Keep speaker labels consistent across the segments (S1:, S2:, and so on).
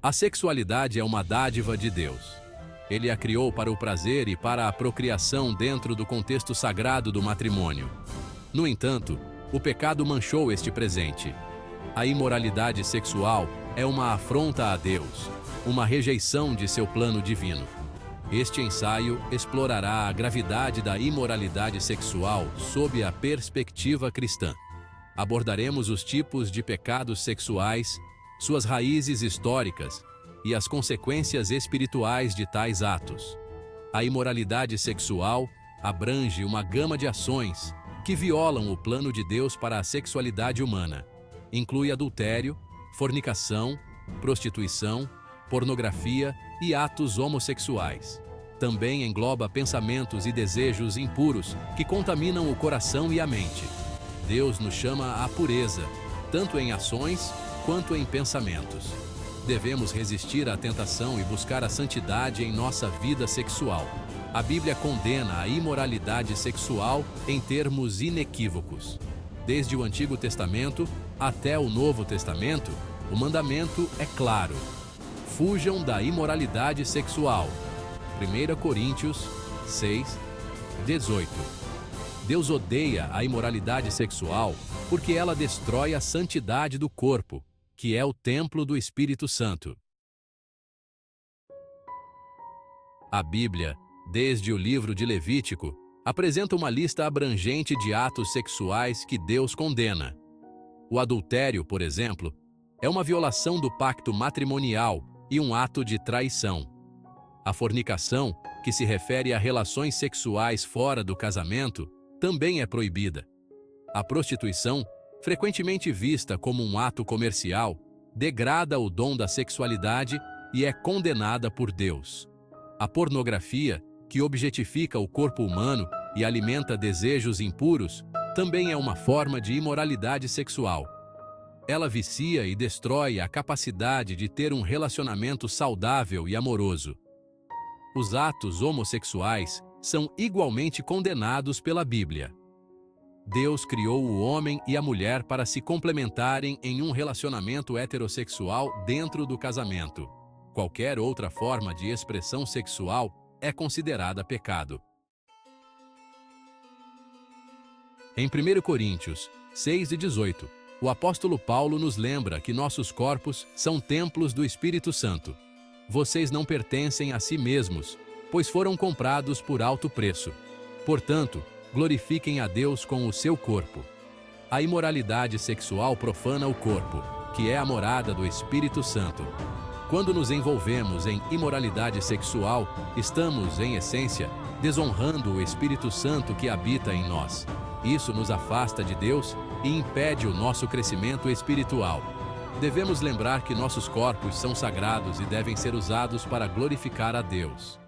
S1: A sexualidade é uma dádiva de Deus. Ele a criou para o prazer e para a procriação dentro do contexto sagrado do matrimônio. No entanto, o pecado manchou este presente. A imoralidade sexual é uma afronta a Deus, uma rejeição de seu plano divino. Este ensaio explorará a gravidade da imoralidade sexual sob a perspectiva cristã. Abordaremos os tipos de pecados sexuais, suas raízes históricas e as consequências espirituais de tais atos. A imoralidade sexual abrange uma gama de ações que violam o plano de Deus para a sexualidade humana. Inclui adultério, fornicação, prostituição, pornografia e atos homossexuais. Também engloba pensamentos e desejos impuros que contaminam o coração e a mente. Deus nos chama à pureza, tanto em ações quanto em pensamentos. Devemos resistir à tentação e buscar a santidade em nossa vida sexual. A Bíblia condena a imoralidade sexual em termos inequívocos. Desde o Antigo Testamento até o Novo Testamento, o mandamento é claro: fujam da imoralidade sexual. 1 Coríntios 6, 18. Deus odeia a imoralidade sexual porque ela destrói a santidade do corpo, que é o templo do Espírito Santo. A Bíblia, desde o livro de Levítico, apresenta uma lista abrangente de atos sexuais que Deus condena. O adultério, por exemplo, é uma violação do pacto matrimonial e um ato de traição. A fornicação, que se refere a relações sexuais fora do casamento, também é proibida. A prostituição, frequentemente vista como um ato comercial, degrada o dom da sexualidade e é condenada por Deus. A pornografia, que objetifica o corpo humano e alimenta desejos impuros, também é uma forma de imoralidade sexual. Ela vicia e destrói a capacidade de ter um relacionamento saudável e amoroso. Os atos homossexuais são igualmente condenados pela Bíblia. Deus criou o homem e a mulher para se complementarem em um relacionamento heterossexual dentro do casamento. Qualquer outra forma de expressão sexual é considerada pecado. Em 1 Coríntios 6:18, o apóstolo Paulo nos lembra que nossos corpos são templos do Espírito Santo. Vocês não pertencem a si mesmos, pois foram comprados por alto preço. Portanto, glorifiquem a Deus com o seu corpo. A imoralidade sexual profana o corpo, que é a morada do Espírito Santo. Quando nos envolvemos em imoralidade sexual, estamos, em essência, desonrando o Espírito Santo que habita em nós. Isso nos afasta de Deus e impede o nosso crescimento espiritual. Devemos lembrar que nossos corpos são sagrados e devem ser usados para glorificar a Deus.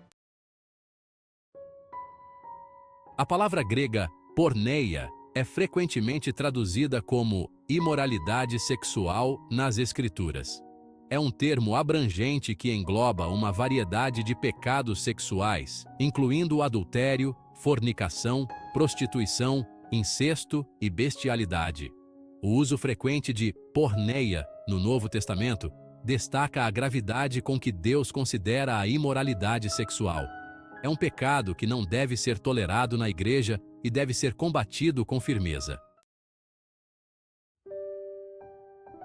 S1: A palavra grega porneia é frequentemente traduzida como imoralidade sexual nas Escrituras. É um termo abrangente que engloba uma variedade de pecados sexuais, incluindo o adultério, fornicação, prostituição, incesto e bestialidade. O uso frequente de porneia no Novo Testamento destaca a gravidade com que Deus considera a imoralidade sexual. É um pecado que não deve ser tolerado na igreja e deve ser combatido com firmeza.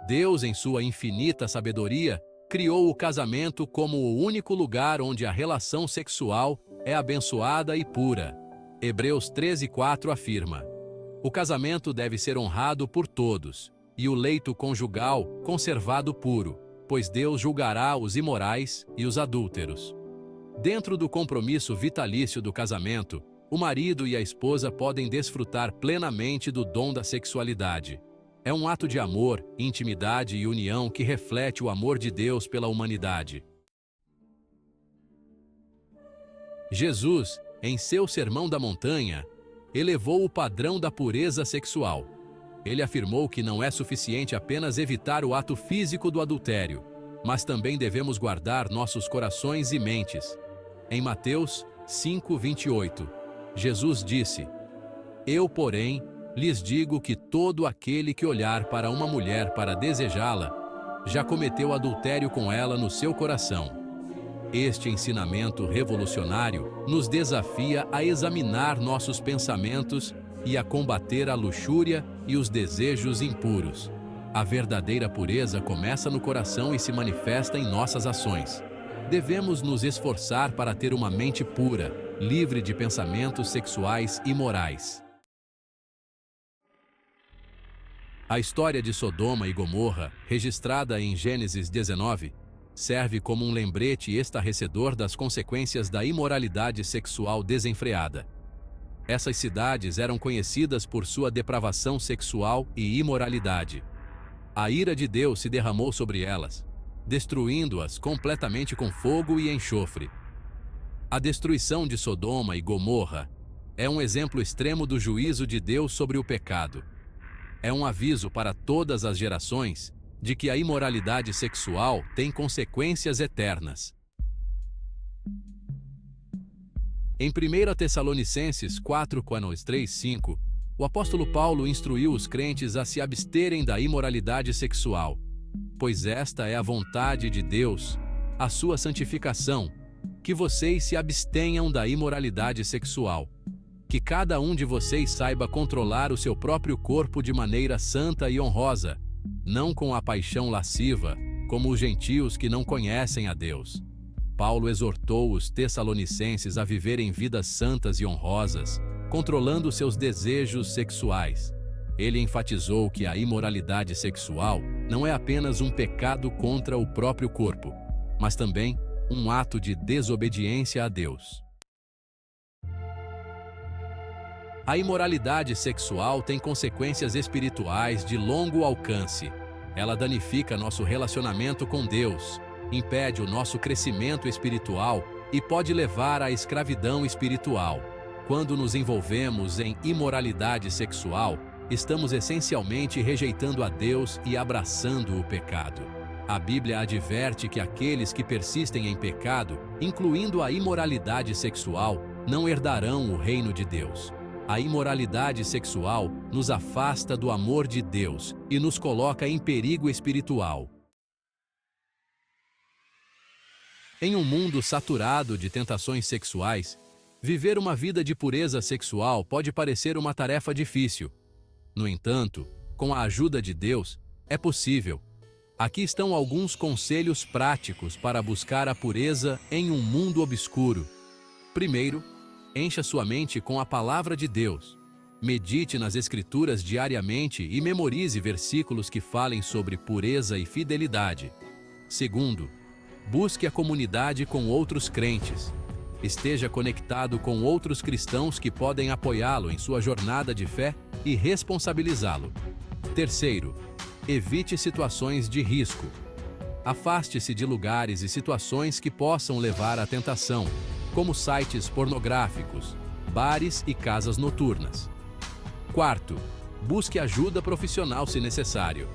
S1: Deus, em sua infinita sabedoria, criou o casamento como o único lugar onde a relação sexual é abençoada e pura. Hebreus 13:4 afirma: o casamento deve ser honrado por todos, e o leito conjugal conservado puro, pois Deus julgará os imorais e os adúlteros. Dentro do compromisso vitalício do casamento, o marido e a esposa podem desfrutar plenamente do dom da sexualidade. É um ato de amor, intimidade e união que reflete o amor de Deus pela humanidade. Jesus, em seu Sermão da Montanha, elevou o padrão da pureza sexual. Ele afirmou que não é suficiente apenas evitar o ato físico do adultério, mas também devemos guardar nossos corações e mentes. Em Mateus 5:28, Jesus disse: eu, porém, lhes digo que todo aquele que olhar para uma mulher para desejá-la, já cometeu adultério com ela no seu coração. Este ensinamento revolucionário nos desafia a examinar nossos pensamentos e a combater a luxúria e os desejos impuros. A verdadeira pureza começa no coração e se manifesta em nossas ações. Devemos nos esforçar para ter uma mente pura, livre de pensamentos sexuais imorais. A história de Sodoma e Gomorra, registrada em Gênesis 19, serve como um lembrete estarrecedor das consequências da imoralidade sexual desenfreada. Essas cidades eram conhecidas por sua depravação sexual e imoralidade. A ira de Deus se derramou sobre elas, destruindo-as completamente com fogo e enxofre. A destruição de Sodoma e Gomorra é um exemplo extremo do juízo de Deus sobre o pecado. É um aviso para todas as gerações de que a imoralidade sexual tem consequências eternas. Em 1 Tessalonicenses 4:3-5, o apóstolo Paulo instruiu os crentes a se absterem da imoralidade sexual, pois esta é a vontade de Deus, a sua santificação, que vocês se abstenham da imoralidade sexual. Que cada um de vocês saiba controlar o seu próprio corpo de maneira santa e honrosa, não com a paixão lasciva, como os gentios que não conhecem a Deus. Paulo exortou os tessalonicenses a viverem vidas santas e honrosas, controlando seus desejos sexuais. Ele enfatizou que a imoralidade sexual não é apenas um pecado contra o próprio corpo, mas também um ato de desobediência a Deus. A imoralidade sexual tem consequências espirituais de longo alcance. Ela danifica nosso relacionamento com Deus, impede o nosso crescimento espiritual e pode levar à escravidão espiritual. Quando nos envolvemos em imoralidade sexual, estamos essencialmente rejeitando a Deus e abraçando o pecado. A Bíblia adverte que aqueles que persistem em pecado, incluindo a imoralidade sexual, não herdarão o reino de Deus. A imoralidade sexual nos afasta do amor de Deus e nos coloca em perigo espiritual. Em um mundo saturado de tentações sexuais, viver uma vida de pureza sexual pode parecer uma tarefa difícil. No entanto, com a ajuda de Deus, é possível. Aqui estão alguns conselhos práticos para buscar a pureza em um mundo obscuro. Primeiro, encha sua mente com a palavra de Deus. Medite nas Escrituras diariamente e memorize versículos que falem sobre pureza e fidelidade. Segundo, busque a comunidade com outros crentes. Esteja conectado com outros cristãos que podem apoiá-lo em sua jornada de fé e responsabilizá-lo. Terceiro, evite situações de risco. Afaste-se de lugares e situações que possam levar à tentação, como sites pornográficos, bares e casas noturnas. Quarto, busque ajuda profissional se necessário.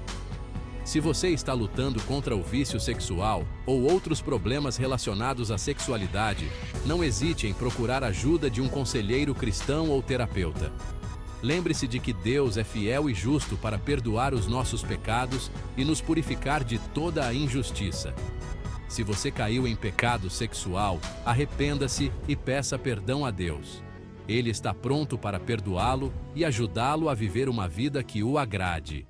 S1: Se você está lutando contra o vício sexual ou outros problemas relacionados à sexualidade, não hesite em procurar ajuda de um conselheiro cristão ou terapeuta. Lembre-se de que Deus é fiel e justo para perdoar os nossos pecados e nos purificar de toda a injustiça. Se você caiu em pecado sexual, arrependa-se e peça perdão a Deus. Ele está pronto para perdoá-lo e ajudá-lo a viver uma vida que o agrade.